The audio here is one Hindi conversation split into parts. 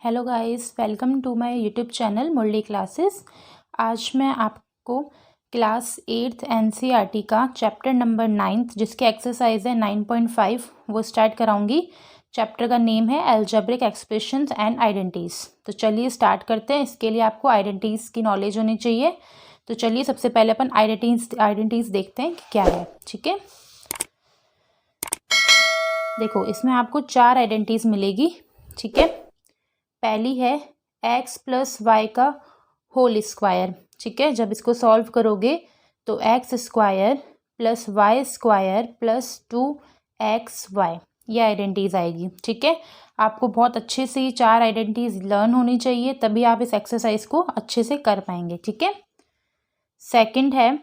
Hello guys, welcome to my YouTube channel Murali classes. आज मैं आपको क्लास 8th एनसीईआरटी का चैप्टर नंबर 9th जिसके एक्सरसाइज है 9.5 वो स्टार्ट कराऊंगी। चैप्टर का नेम है अलजेब्रिक एक्सप्रेशंस एंड आइडेंटिटीज़। तो चलिए स्टार्ट करते हैं। इसके लिए आपको आइडेंटिटीज़ की नॉलेज होनी चाहिए। तो चलिए सबसे पहले अपन आइडेंटिटीज़ देखते हैं कि क्या है। ठीक है, देखो इसमें आपको 4 आइडेंटिटीज़ मिलेगी। ठीक है, पहली है x प्लस वाई का होल स्क्वायर। ठीक है, जब इसको सॉल्व करोगे तो X square plus Y square plus 2xy ये आइडेंटिटीज आएगी। ठीक है, आपको बहुत अच्छे से ये 4 आइडेंटिटीज लर्न होनी चाहिए, तभी आप इस एक्सरसाइज को अच्छे से कर पाएंगे। ठीक है, सेकंड है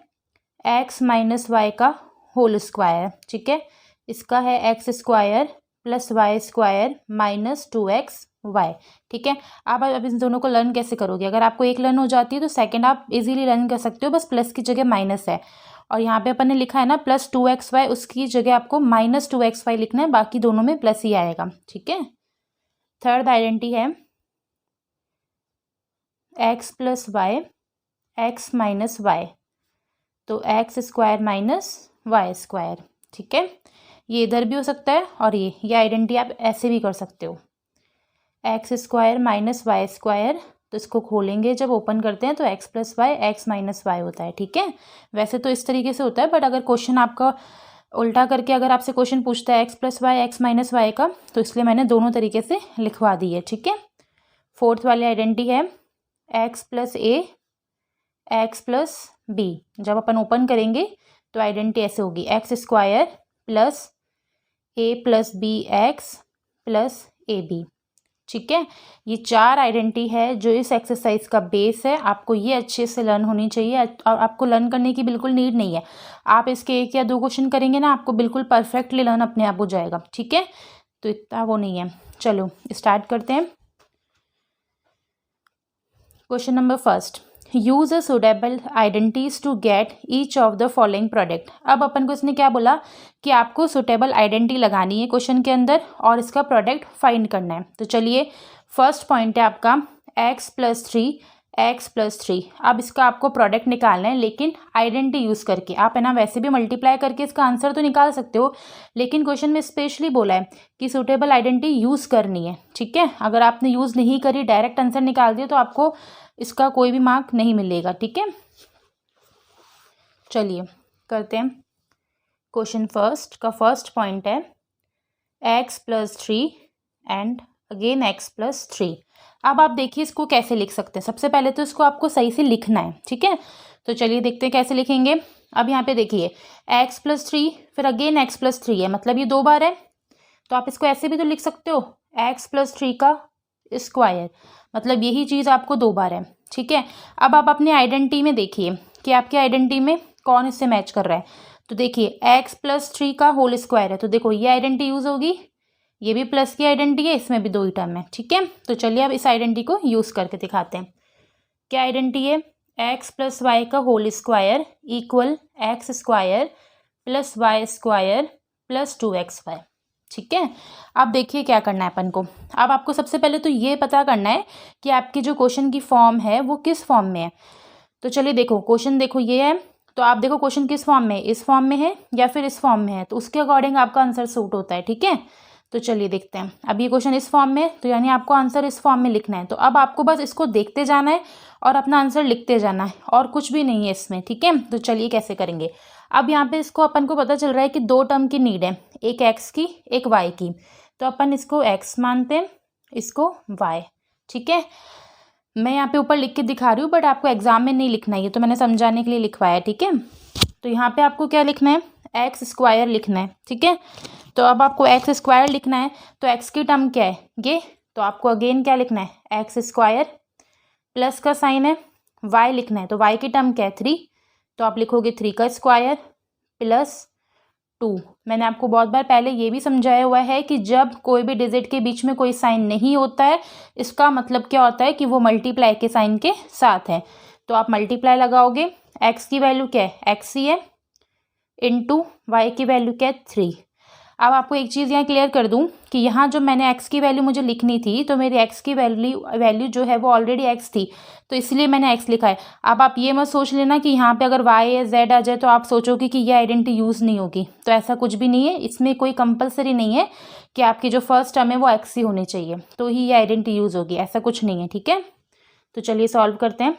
x माइनस वाई का होल स्क्वायर। ठीक है, इसका है X square plus Y square minus 2xy। ठीक है, आप अब इन दोनों को लर्न कैसे करोगे? अगर आपको एक लर्न हो जाती है तो सेकंड आप इजीली लर्न कर सकते हो, बस प्लस की जगह माइनस है। और यहाँ पे अपन ने लिखा है ना प्लस 2xy, उसकी जगह आपको माइनस 2xy लिखना है, बाकी दोनों में प्लस ही आएगा। ठीक है, थर्ड आइडेंटिटी है x plus Y X minus Y, तो X square minus Y square. ठीक है, ये इधर भी हो सकता है और ये आइडेंटिटी आप ऐसे भी कर सकते हो, X square minus Y square. तो इसको खोलेंगे जब ओपन करते हैं तो X plus Y X minus Y होता है। ठीक है, वैसे तो इस तरीके से होता है, बट अगर क्वेश्चन आपका उल्टा करके अगर आपसे क्वेश्चन पूछता है X plus Y X minus Y का, तो इसलिए मैंने दोनों तरीके से लिखवा दी है। ठीक है, फोर्थ वाली आइडेंटिटी है X plus A X plus B. जब अपन ओपन करेंगे तो आइडेंटिटी ऐसे होगी, X square plus A plus B X plus A B. ठीक है, ये 4 आइडेंटिटी है जो इस एक्सरसाइज का बेस है। आपको ये अच्छे से लर्न होनी चाहिए और आपको लर्न करने की बिल्कुल नीड नहीं है। आप इसके 1 या 2 क्वेश्चन करेंगे ना, आपको बिल्कुल परफेक्टली लर्न अपने आप हो जाएगा। ठीक है, तो इतना वो नहीं है। चलो स्टार्ट करते हैं। Question number first, use a suitable identities to get each of the following product. अब अपन को इसने क्या बोला कि आपको सुटेबल आइडेंटिटी लगानी है क्वेश्चन के अंदर और इसका प्रोडक्ट फाइंड करना है। तो चलिए फर्स्ट पॉइंट है आपका x प्लस 3 एक्स प्लस 3। अब इसका आपको प्रोडक्ट निकालना है, लेकिन आइडेंटिटी यूज़ करके। आप है ना वैसे भी मल्टीप्लाई करके इसका आंसर तो निकाल सकते हो, लेकिन क्वेश्चन में स्पेशली बोला है कि सुटेबल आइडेंटिटी यूज़ करनी है। ठीक है, अगर आपने यूज़ नहीं करी डायरेक्ट आंसर निकाल दिया तो आपको इसका कोई भी मार्क नहीं मिलेगा। ठीक है, चलिए करते हैं। क्वेश्चन फर्स्ट का फर्स्ट पॉइंट है x plus 3 and again x plus 3। अब आप देखिए इसको कैसे लिख सकते हैं। सबसे पहले तो इसको आपको सही से लिखना है। ठीक है, तो चलिए देखते हैं कैसे लिखेंगे। अब यहाँ पे देखिए x प्लस 3 फिर अगेन x प्लस 3 है, मतलब ये 2 बार है, तो आप इसको ऐसे भी तो लिख सकते हो x प्लस 3 का स्क्वायर, मतलब यही चीज़ आपको 2 बार है। ठीक है, अब आप अपनी आइडेंटिटी में देखिए कि आपकी आइडेंटिटी में कौन इससे मैच कर रहा है। तो देखिए x प्लस 3 का होल स्क्वायर है, तो देखो ये आइडेंटिटी यूज़ होगी, ये भी प्लस की आइडेंटिटी है, इसमें भी 2 ही टर्म है। ठीक है, तो चलिए अब इस आइडेंटिटी को यूज़ करके दिखाते हैं। क्या आइडेंटिटी है? x प्लस वाई का whole square equal X square plus Y square plus 2xy। ठीक है, अब देखिए क्या करना है अपन को। अब आपको सबसे पहले तो ये पता करना है कि आपकी जो क्वेश्चन की फॉर्म है वो किस फॉर्म में है। तो चलिए देखो क्वेश्चन देखो ये है, तो आप देखो क्वेश्चन किस फॉर्म में है, इस फॉर्म में है या फिर इस फॉर्म में है, तो उसके अकॉर्डिंग आपका आंसर सूट होता है। ठीक है, तो चलिए देखते हैं। अब ये क्वेश्चन इस फॉर्म में, तो यानी आपको आंसर इस फॉर्म में लिखना है। तो अब आपको बस इसको देखते जाना है और अपना आंसर लिखते जाना है, और कुछ भी नहीं है इसमें। ठीक है, तो चलिए कैसे करेंगे। अब यहाँ पे इसको अपन को पता चल रहा है कि 2 टर्म की नीड है, एक x की एक y की, तो अपन इसको x मानते हैं, इसको y। ठीक है, मैं यहाँ पे ऊपर लिख के दिखा रही हूँ, बट आपको एग्जाम में नहीं लिखना है, ये तो मैंने समझाने के लिए लिखवाया है। ठीक है, तो यहाँ पे आपको क्या लिखना है, एक्स स्क्वायर लिखना है। ठीक है, तो अब आपको एक्स स्क्वायर लिखना है, तो एक्स की टर्म क्या है ये, तो आपको अगेन क्या लिखना है, एक्स स्क्वायर, प्लस का साइन है, वाई लिखना है, तो वाई की टर्म क्या है 3, तो आप लिखोगे 3 का स्क्वायर प्लस 2। मैंने आपको बहुत बार पहले ये भी समझाया हुआ है कि जब कोई भी डिजिट के बीच में कोई साइन नहीं होता है, इसका मतलब क्या होता है कि वो मल्टीप्लाई के साइन के साथ है। तो आप मल्टीप्लाई लगाओगे, एक्स की वैल्यू क्या है x ही है, इंटू वाई की वैल्यू क्या है 3। अब आपको एक चीज़ यहाँ क्लियर कर दूँ कि यहाँ जो मैंने x की वैल्यू मुझे लिखनी थी, तो मेरी x की वैल्यू जो है वो ऑलरेडी x थी, तो इसलिए मैंने x लिखा है। अब आप ये मत सोच लेना कि यहाँ पे अगर y या z आ जाए तो आप सोचोगे कि ये आइडेंटिटी यूज़ नहीं होगी, तो ऐसा कुछ भी नहीं है। इसमें कोई कंपलसरी नहीं है कि आपकी जो फर्स्ट टर्म है वो x ही होनी चाहिए तो ही ये आइडेंटिटी यूज़ होगी, ऐसा कुछ नहीं है। ठीक है, तो चलिए सॉल्व करते हैं।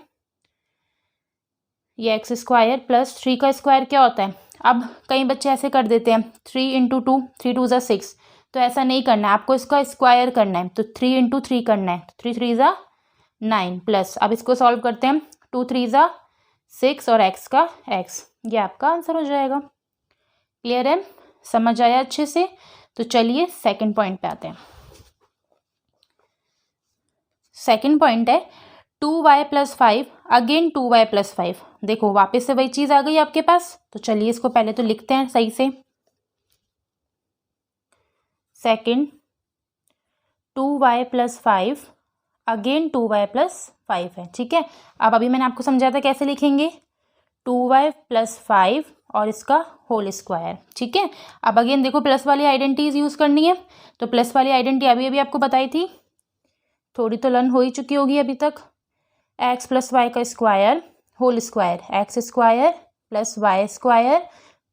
ये x स्क्वायर प्लस 3 का स्क्वायर क्या होता है? अब कई बच्चे ऐसे कर देते हैं 3 इंटू 2, 3 2 ज़ा 6, तो ऐसा नहीं करना है, आपको इसका स्क्वायर करना है, तो 3 इंटू 3 करना है, 3 3 ज़ा 9 प्लस, अब इसको सॉल्व करते हैं, 2 3 ज़ा 6 और x का x, ये आपका आंसर हो जाएगा। क्लियर है, समझ आया अच्छे से? तो चलिए सेकंड पॉइंट पे आते हैं। सेकंड पॉइंट है 2y plus 5 again 2y plus 5। देखो वापस से वही चीज़ आ गई आपके पास, तो चलिए इसको पहले तो लिखते हैं सही से। Second 2y plus 5 again 2y plus 5 है, ठीक है। अब अभी मैंने आपको समझाया था कैसे लिखेंगे, 2y प्लस 5 और इसका होल स्क्वायर, ठीक है। अब अगेन देखो प्लस वाली आइडेंटिटीज यूज़ करनी है, तो प्लस वाली आइडेंटिटी अभी अभी आपको बताई थी, थोड़ी तो लर्न हो ही चुकी होगी अभी तक। एक्स प्लस वाई का square whole square, X square plus Y square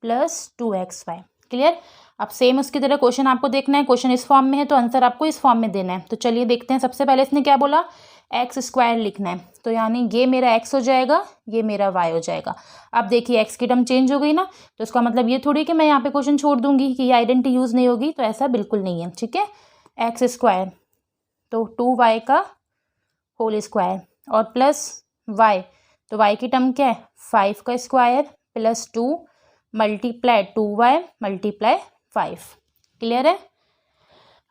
plus 2xy। Clear. अब सेम उसकी तरह क्वेश्चन आपको देखना है, क्वेश्चन इस फॉर्म में है तो आंसर आपको इस फॉर्म में देना है। तो चलिए देखते हैं, सबसे पहले इसने क्या बोला, एक्स स्क्वायर लिखना है, तो यानी ये मेरा एक्स हो जाएगा, ये मेरा वाई हो जाएगा। अब देखिए एक्स की टर्म चेंज हो गई ना, तो इसका मतलब ये थोड़ी कि मैं यहाँ पे क्वेश्चन छोड़ दूंगी कि ये आइडेंटिटी यूज़ नहीं होगी, तो ऐसा बिल्कुल नहीं है, ठीक है। एक्स स्क्वायर तो 2y का होल स्क्वायर और प्लस y, तो y की टर्म क्या है 5 का square plus 2 multiply 2y multiply 5। Clear है।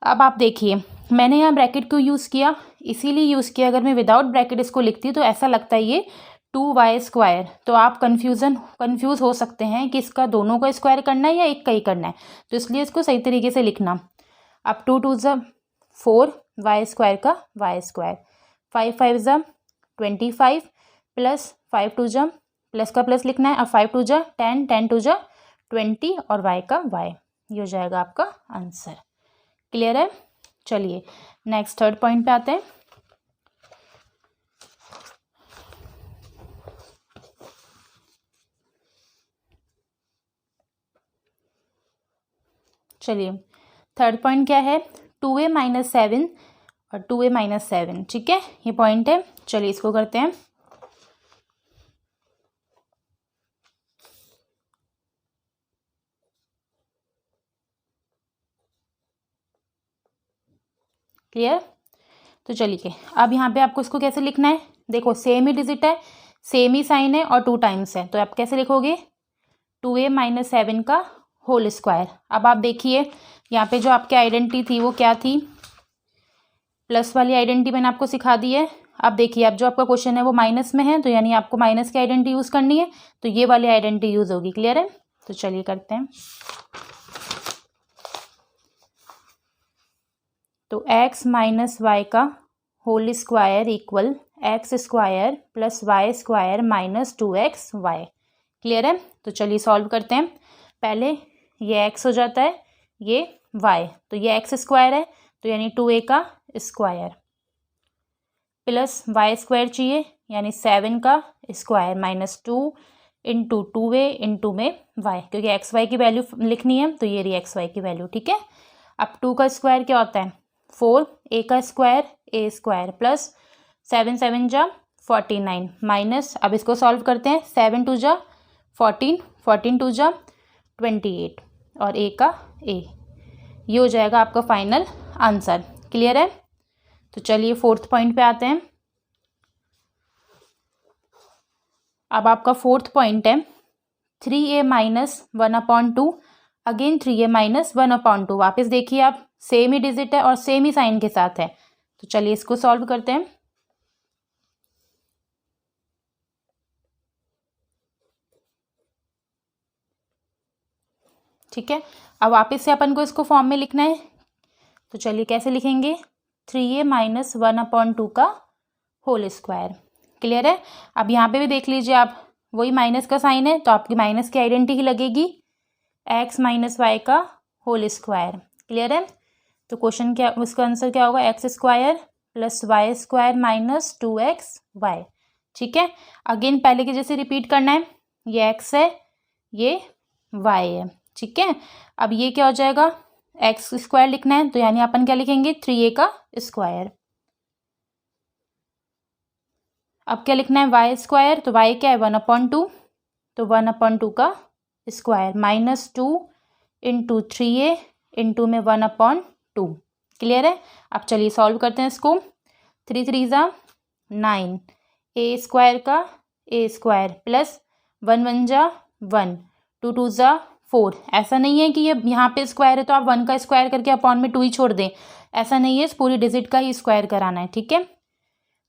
अब आप देखिए मैंने यहाँ ब्रैकेट क्यों यूज़ किया, इसीलिए यूज़ किया, अगर मैं विदाउट ब्रैकेट इसको लिखती तो ऐसा लगता है ये 2y स्क्वायर, तो आप कंफ्यूज हो सकते हैं कि इसका दोनों का स्क्वायर करना है या एक का ही करना है, तो इसलिए इसको सही तरीके से लिखना। अब 2 2 ज़ा 4 वाई स्क्वायर का वाई स्क्वायर, 5 5 ज़ा 25 प्लस 5 2 ज़ा प्लस का प्लस लिखना है, अब 5 2 ज़ा 10 10 2 ज़ा 20 और y का y, ये हो जाएगा आपका आंसर। क्लियर है। चलिए नेक्स्ट थर्ड पॉइंट पे आते हैं। चलिए थर्ड पॉइंट क्या है, 2a माइनस 7 और 2a माइनस 7, ठीक है, ये पॉइंट है। चलिए इसको करते हैं। क्लियर। तो चलिए अब यहाँ पे आपको इसको कैसे लिखना है, देखो सेम ही डिजिट है, सेम ही साइन है और 2 टाइम्स है, तो आप कैसे लिखोगे 2a माइनस 7 का होल स्क्वायर। अब आप देखिए यहाँ पे जो आपकी आइडेंटिटी थी वो क्या थी, प्लस वाली आइडेंटिटी मैंने आपको सिखा दी है। अब देखिए अब जो आपका क्वेश्चन है वो माइनस में है, तो यानी आपको माइनस की आइडेंटिटी यूज़ करनी है, तो ये वाली आइडेंटिटी यूज़ होगी। क्लियर है। तो चलिए करते हैं। तो x माइनस वाई का whole square equal X square plus Y square minus 2xy। Clear है। तो चलिए सॉल्व करते हैं। पहले ये x हो जाता है, ये y, तो ये एक्स स्क्वायर है, तो यानी 2a का स्क्वायर प्लस वाई स्क्वायर चाहिए यानी 7 का square minus 2 into 2a into में y, क्योंकि एक्स वाई की वैल्यू लिखनी है, तो ये रही एक्स वाई की वैल्यू, ठीक है। अब 2 का स्क्वायर क्या होता है 4, a का स्क्वायर a स्क्वायर प्लस 7 7 जा 49 माइनस, अब इसको सॉल्व करते हैं, 7 2 जा 14 14 2 जा 28 और a का a, ये हो जाएगा आपका फाइनल आंसर। क्लियर है। तो चलिए फोर्थ पॉइंट पे आते हैं। अब आपका फोर्थ पॉइंट है 3a minus 1/2 again 3a minus 1/2। वापस देखिए आप सेम ही डिजिट है और सेम ही साइन के साथ है, तो चलिए इसको सॉल्व करते हैं। ठीक है, अब वापस से अपन को इसको फॉर्म में लिखना है, तो चलिए कैसे लिखेंगे 3a माइनस 1/2 का होल स्क्वायर। क्लियर है। अब यहाँ पे भी देख लीजिए आप, वही माइनस का साइन है, तो आपकी माइनस की आइडेंटिटी ही लगेगी, एक्स माइनस वाई का होल स्क्वायर। क्लियर है? तो क्वेश्चन क्या, उसका आंसर क्या होगा? X square plus Y square minus 2xy। ठीक है, अगेन पहले के जैसे रिपीट करना है। ये एक्स है, ये वाई है। ठीक है, अब ये क्या हो जाएगा? एक्स स्क्वायर लिखना है तो यानी अपन क्या लिखेंगे? 3a का स्क्वायर। अब क्या लिखना है? वाई स्क्वायर, तो वाई क्या है? 1/2, तो 1/2 का square minus 2 into 3a into में 1/2। क्लियर है? अब चलिए सॉल्व करते हैं इसको। 3 3 ज़ा 9, ए स्क्वायर का ए स्क्वायर प्लस 1 1 ज़ा 1, 2 2 ज़ा 4। ऐसा नहीं है कि ये यहाँ पे स्क्वायर है तो आप 1 का स्क्वायर करके अपॉन में 2 ही छोड़ दें, ऐसा नहीं है, इस पूरी डिजिट का ही स्क्वायर कराना है। ठीक है,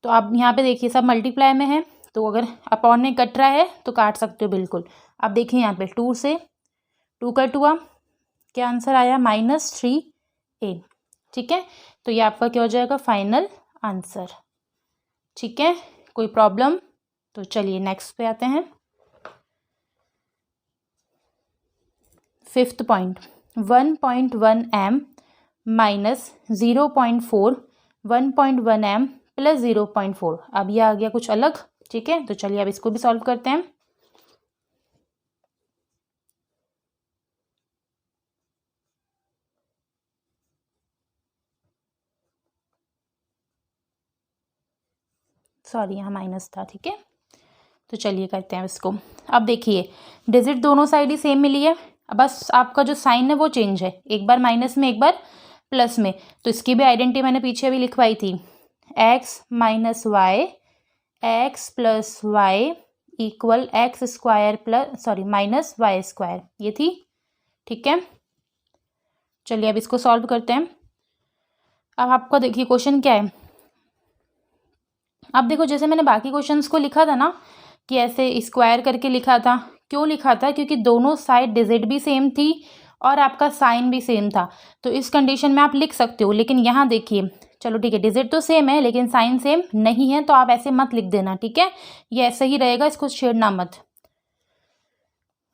तो आप यहाँ पे देखिए सब मल्टीप्लाई में है, तो अगर अपॉन में कट रहा है तो काट सकते हो बिल्कुल। अब देखिए यहाँ पे 2 से 2 कट हुआ, क्या आंसर आया? -3a। ठीक है, तो ये आपका क्या हो जाएगा? Final answer. ठीक है, कोई प्रॉब्लम? तो चलिए नेक्स्ट पे आते हैं। 5th point, 1.1 m minus 0.4, 1.1 m plus 0.4। अब ये आ गया कुछ अलग। ठीक है, तो चलिए अब इसको भी सॉल्व करते हैं। सॉरी, यहाँ माइनस था। ठीक है, तो चलिए करते हैं इसको। अब देखिए डिजिट दोनों साइड ही सेम मिली है, बस आपका जो साइन है वो चेंज है, एक बार माइनस में एक बार प्लस में। तो इसकी भी आइडेंटिटी मैंने पीछे भी लिखवाई थी, x minus Y X plus Y equal X square plus sorry minus Y square, ये थी। ठीक है, चलिए अब इसको सॉल्व करते हैं। अब आपको देखिए क्वेश्चन क्या है। अब देखो जैसे मैंने बाकी क्वेश्चंस को लिखा था ना कि ऐसे स्क्वायर करके लिखा था, क्यों लिखा था? क्योंकि दोनों साइड डिजिट भी सेम थी और आपका साइन भी सेम था, तो इस कंडीशन में आप लिख सकते हो। लेकिन यहाँ देखिए, चलो ठीक है, डिजिट तो सेम है लेकिन साइन सेम नहीं है, तो आप ऐसे मत लिख देना। ठीक है, ये ऐसे ही रहेगा, इसको छेड़ना मत।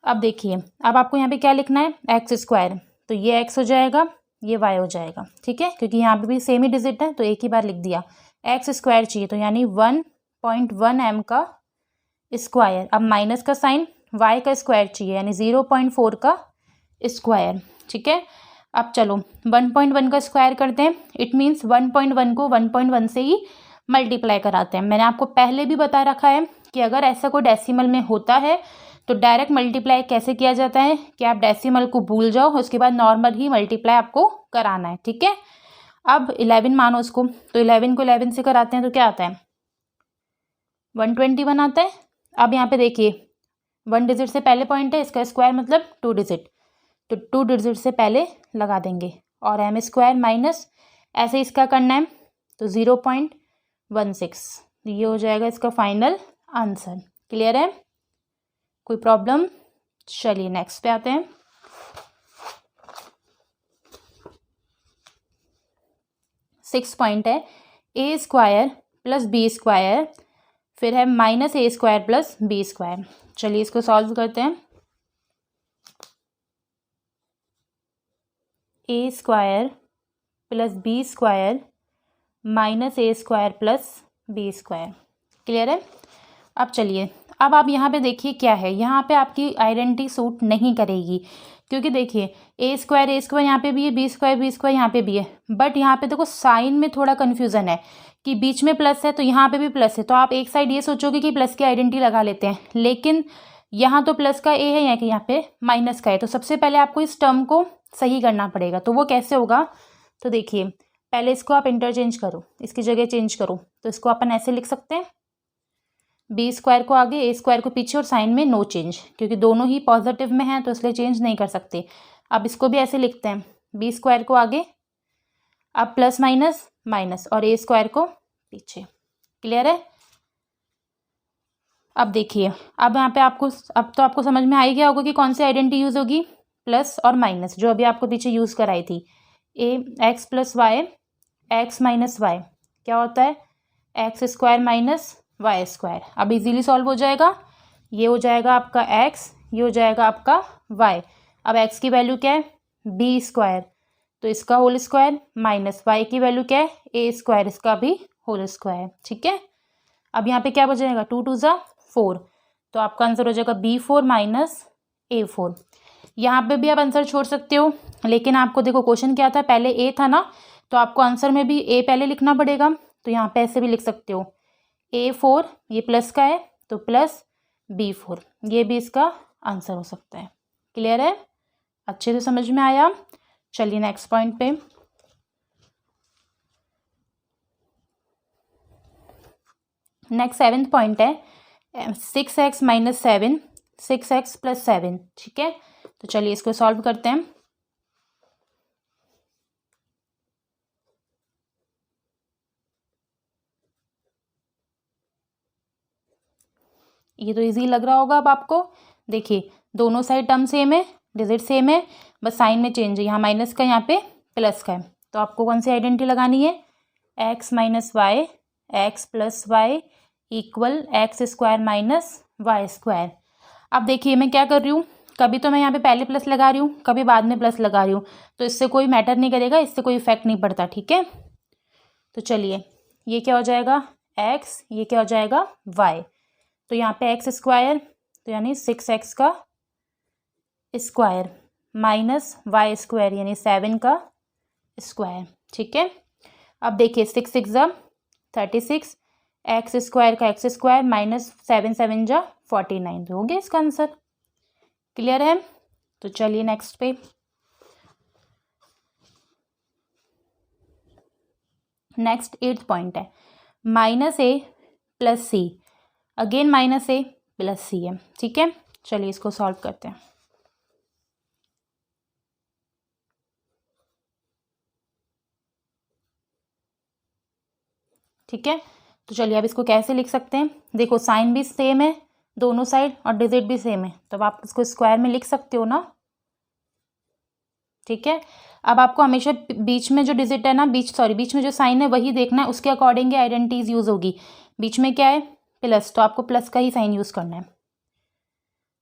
अब देखिए, अब आपको यहाँ पे क्या लिखना है? एक्स स्क्वायर, तो ये एक्स हो जाएगा, ये वाई हो जाएगा। ठीक है, क्योंकि यहाँ पे भी सेम ही डिजिट है तो एक ही बार लिख दिया। एक्स स्क्वायर चाहिए तो यानी 1.1 m का स्क्वायर। अब माइनस का साइन, वाई का स्क्वायर चाहिए यानी 0.4 का स्क्वायर। ठीक है, अब चलो 1.1 का स्क्वायर करते हैं। इट मीन्स 1.1 को 1.1 से ही मल्टीप्लाई कराते हैं। मैंने आपको पहले भी बता रखा है कि अगर ऐसा कोई डेसिमल में होता है तो डायरेक्ट मल्टीप्लाई कैसे किया जाता है कि आप डेसिमल को भूल जाओ, उसके बाद नॉर्मल ही मल्टीप्लाई आपको कराना है। ठीक है, अब 11 मानो इसको, तो 11 को 11 से कराते हैं तो क्या आता है? 121 आता है। अब यहाँ पे देखिए 1 डिजिट से पहले पॉइंट है, इसका स्क्वायर मतलब 2 डिजिट, तो 2 डिजिट से पहले लगा देंगे और m स्क्वायर माइनस ऐसे इसका करना है तो 0.16, ये हो जाएगा इसका फाइनल आंसर। क्लियर है? कोई प्रॉब्लम? चलिए नेक्स्ट पे आते हैं। सिक्स पॉइंट है, A square plus B square, फिर है minus A square plus B square. चलिए इसको सॉल्व करते हैं। A square plus B square minus A square plus B square. Clear है? अब चलिए, अब आप यहाँ पे देखिए क्या है, यहाँ पे आपकी आइडेंटिटी सूट नहीं करेगी, क्योंकि देखिए ए स्क्वायर यहाँ पे भी है, बी स्क्वायर यहाँ पे भी है, बट यहाँ पे देखो साइन में थोड़ा कन्फ्यूज़न है कि बीच में प्लस है तो यहाँ पे भी प्लस है, तो आप एक साइड ये सोचोगे कि प्लस की आइडेंटिटी लगा लेते हैं, लेकिन यहाँ तो प्लस का ए है या कि यहाँ पे माइनस का है, तो सबसे पहले आपको इस टर्म को सही करना पड़ेगा। तो वो कैसे होगा? तो देखिए पहले इसको आप इंटरचेंज करो, इसकी जगह चेंज करो, तो इसको अपन ऐसे लिख सकते हैं, बी स्क्वायर को आगे ए स्क्वायर को पीछे और साइन में नो चेंज, क्योंकि दोनों ही पॉजिटिव में हैं तो इसलिए चेंज नहीं कर सकते। अब इसको भी ऐसे लिखते हैं, बी स्क्वायर को आगे, अब प्लस माइनस माइनस और ए स्क्वायर को पीछे। क्लियर है? अब देखिए, अब यहाँ पे आपको अब तो आपको समझ में आ ही गया होगा कि कौन सी आइडेंटिटी यूज़ होगी, प्लस और माइनस, जो अभी आपको पीछे यूज़ कराई थी। A X plus Y X minus Y क्या होता है? X square minus Y square. अब इजीली सॉल्व हो जाएगा, ये हो जाएगा आपका एक्स, ये हो जाएगा आपका वाई। अब एक्स की वैल्यू क्या है? बी स्क्वायर, तो इसका होल स्क्वायर माइनस वाई की वैल्यू क्या है ए स्क्वायर, इसका भी होल स्क्वायर। ठीक है, अब यहाँ पे क्या बचेगा 2 2 ज़ा 4, तो आपका आंसर हो जाएगा B4 माइनस A4। यहाँ पे भी आप आंसर छोड़ सकते हो, लेकिन आपको देखो क्वेश्चन क्या था, पहले ए था ना, तो आपको आंसर में भी ए पहले लिखना पड़ेगा, तो यहाँ पे ऐसे भी लिख सकते हो A4 ये प्लस का है तो प्लस B4, ये भी इसका आंसर हो सकता है। क्लियर है, अच्छे से समझ में आया। चलिए नेक्स्ट पॉइंट पे, नेक्स्ट 7th पॉइंट है 6x माइनस 7 6x प्लस 7। ठीक है, तो चलिए इसको सॉल्व करते हैं। ये तो इजी लग रहा होगा अब आपको। देखिए दोनों साइड टर्म सेम है, डिजिट सेम है, बस साइन में चेंज है, यहाँ माइनस का यहाँ पे प्लस का है, तो आपको कौन सी आइडेंटिटी लगानी है, x minus Y X plus Y equal X square minus Y square. अब देखिए मैं क्या कर रही हूँ, कभी तो मैं यहाँ पे पहले प्लस लगा रही हूँ, कभी बाद में प्लस लगा रही हूँ, तो इससे कोई मैटर नहीं करेगा, इससे कोई इफेक्ट नहीं पड़ता। ठीक है, तो चलिए ये क्या हो जाएगा x, ये क्या हो जाएगा y, तो यहाँ पे एक्स स्क्वायर तो यानी 6x का स्क्वायर माइनस वाई स्क्वायर यानी 7 का स्क्वायर। ठीक है, अब देखिए 6 6 जा 36, एक्स स्क्वायर का एक्स स्क्वायर माइनस 7 7 जा 49, तो हो गया इसका आंसर। क्लियर है, तो चलिए नेक्स्ट पे, नेक्स्ट 8th पॉइंट है माइनस ए प्लस सी, अगेन माइनस ए प्लस सी है। ठीक है, चलिए इसको सॉल्व करते हैं। ठीक है, तो चलिए अब इसको कैसे लिख सकते हैं, देखो साइन भी सेम है दोनों साइड और डिजिट भी सेम है, तो आप इसको स्क्वायर में लिख सकते हो ना। ठीक है, अब आपको हमेशा बीच में जो डिजिट है ना, बीच में जो साइन है वही देखना है, उसके अकॉर्डिंग आइडेंटिटीज यूज होगी। बीच में क्या है प्लस, तो आपको प्लस का ही साइन यूज करना है।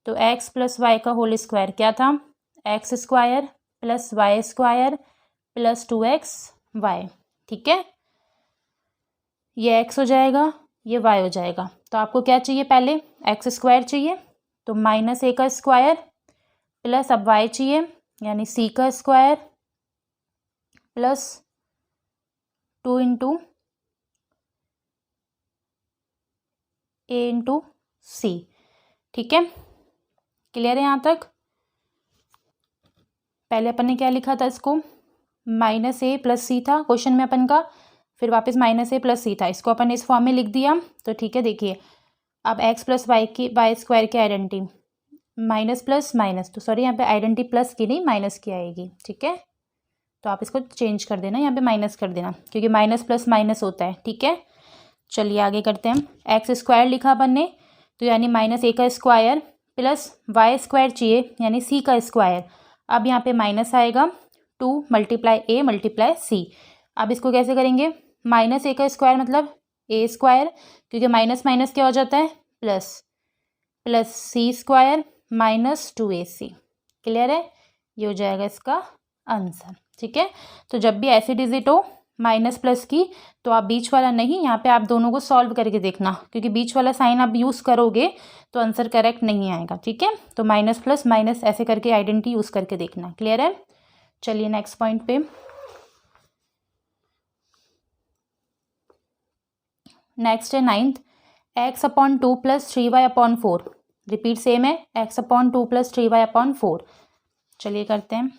तो एक्स प्लस वाई का होल स्क्वायर क्या था, X square plus Y square plus 2x Y. ठीक है, ये x हो जाएगा, ये y हो जाएगा, तो आपको क्या चाहिए, पहले एक्स स्क्वायर चाहिए, तो माइनस ए का स्क्वायर प्लस अब y चाहिए यानी c का स्क्वायर प्लस 2 इंटू ए इंटू सी। ठीक है, क्लियर है यहाँ तक। पहले अपन ने क्या लिखा था, इसको माइनस ए प्लस सी था क्वेश्चन में अपन का, फिर वापस माइनस ए प्लस सी था, इसको अपन ने इस फॉर्म में लिख दिया। तो ठीक है, देखिए अब एक्स प्लस वाई की वाई स्क्वायर की आइडेंटिटी माइनस प्लस माइनस, तो सॉरी यहाँ पे आइडेंटिटी प्लस की नहीं माइनस की आएगी। ठीक है, तो आप इसको चेंज कर देना, यहाँ पे माइनस कर देना, क्योंकि माइनस प्लस माइनस होता है। ठीक है, चलिए आगे करते हैं। एक्स स्क्वायर लिखा अपन ने, तो यानी माइनस ए का स्क्वायर प्लस वाई स्क्वायर चाहिए यानी सी का स्क्वायर। अब यहाँ पे माइनस आएगा 2 मल्टीप्लाई ए मल्टीप्लाई सी। अब इसको कैसे करेंगे, माइनस ए का स्क्वायर मतलब ए स्क्वायर, क्योंकि माइनस माइनस क्या हो जाता है प्लस, प्लस सी स्क्वायर माइनस 2ac। क्लियर है, ये हो जाएगा इसका आंसर। ठीक है, तो जब भी ऐसी डिजिट हो माइनस प्लस की, तो आप बीच वाला नहीं, यहाँ पे आप दोनों को सॉल्व करके देखना, क्योंकि बीच वाला साइन आप यूज़ करोगे तो आंसर करेक्ट नहीं आएगा। ठीक है, तो माइनस प्लस माइनस ऐसे करके आइडेंटिटी यूज़ करके देखना। क्लियर है, चलिए नेक्स्ट पॉइंट पे, नेक्स्ट है 9th, X upon 2 plus 3y upon 4। Repeat same है, X upon 2 plus 3y upon 4। चलिए करते हैं।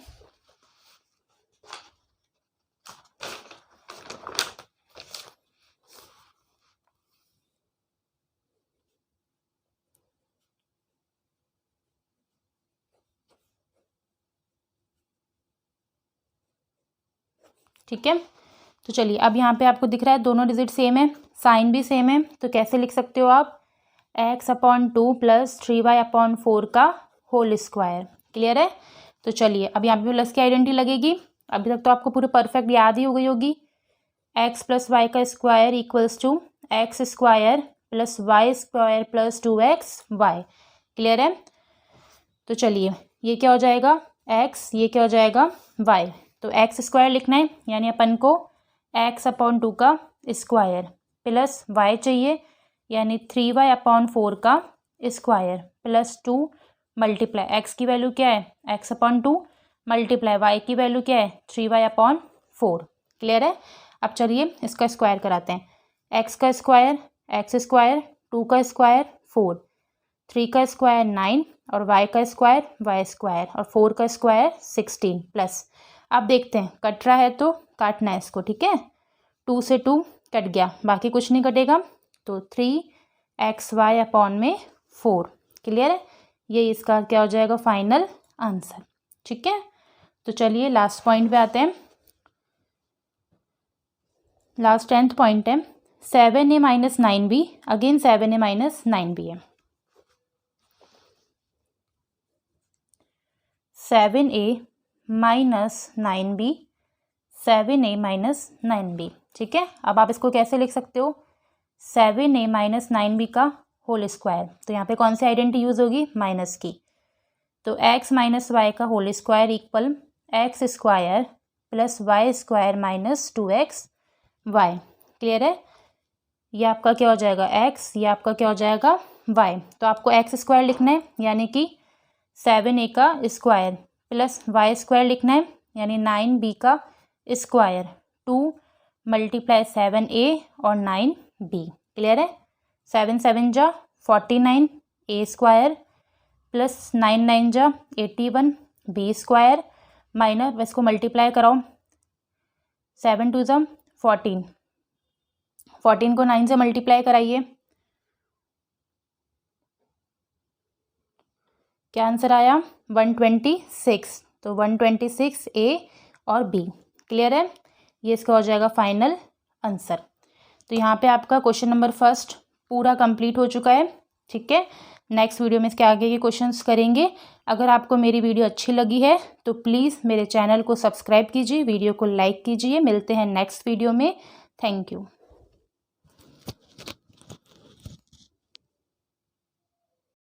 ठीक है, तो चलिए अब यहाँ पे आपको दिख रहा है दोनों डिजिट सेम है, साइन भी सेम है, तो कैसे लिख सकते हो आप, x upon 2 plus 3y upon 4 का होल स्क्वायर। क्लियर है, तो चलिए अब यहाँ पे प्लस की आइडेंटिटी लगेगी। अभी तक तो आपको पूरे परफेक्ट याद ही हो गई होगी, एक्स प्लस वाई का square equals to X square plus Y square plus 2x Y. Clear है, तो चलिए ये क्या हो जाएगा, एक्स, ये क्या हो जाएगा वाई। तो एक्स स्क्वायर लिखना है, यानी अपन को एक्स अपॉन 2 का स्क्वायर प्लस वाई चाहिए, यानी 3y/4 का स्क्वायर प्लस 2 मल्टीप्लाई एक्स की वैल्यू क्या है x/2 मल्टीप्लाई वाई की वैल्यू क्या है 3y/4। क्लियर है। अब चलिए इसका स्क्वायर कराते हैं। एक्स का स्क्वायर एक्स स्क्वायर, 2 का स्क्वायर 4, 3 का स्क्वायर 9 और y का स्क्वायर y स्क्वायर और 4 का स्क्वायर 16 प्लस। अब देखते हैं, कट रहा है तो काटना है इसको, ठीक है। 2 से 2 कट गया, बाकी कुछ नहीं कटेगा, तो 3xy/4। क्लियर है। ये इसका क्या हो जाएगा फाइनल आंसर। ठीक है, तो चलिए लास्ट पॉइंट पे आते हैं। लास्ट 10th पॉइंट है 7a - 9b, again 7a - 9b है। 7a - 9b, 7a - 9b। ठीक है, अब आप इसको कैसे लिख सकते हो, 7a - 9b का होल स्क्वायर। तो यहाँ पे कौन सी आइडेंटिटी यूज होगी, माइनस की। तो x - y का whole square equal X square plus Y square minus 2xy। Clear है। ये आपका क्या हो जाएगा x, ये आपका क्या हो जाएगा y। तो आपको एक्स स्क्वायर लिखना है, यानी कि 7a का स्क्वायर प्लस वाई स्क्वायर लिखना है, यानी 9b का स्क्वायर, 2 मल्टीप्लाई 7a और 9b। क्लियर है। 7 7 जा 49 a स्क्वायर प्लस 9 9 जा 81 b स्क्वायर माइनस, इसको मल्टीप्लाई कराओ, 7 2 जा 14, 14 को 9 से मल्टीप्लाई कराइए, क्या आंसर आया 126। तो 126 a और b। क्लियर है। ये इसका हो जाएगा फाइनल आंसर। तो यहाँ पे आपका क्वेश्चन नंबर फर्स्ट पूरा कंप्लीट हो चुका है। ठीक है, नेक्स्ट वीडियो में इसके आगे के क्वेश्चंस करेंगे। अगर आपको मेरी वीडियो अच्छी लगी है तो प्लीज़ मेरे चैनल को सब्सक्राइब कीजिए, वीडियो को लाइक कीजिए। मिलते हैं नेक्स्ट वीडियो में। Thank you.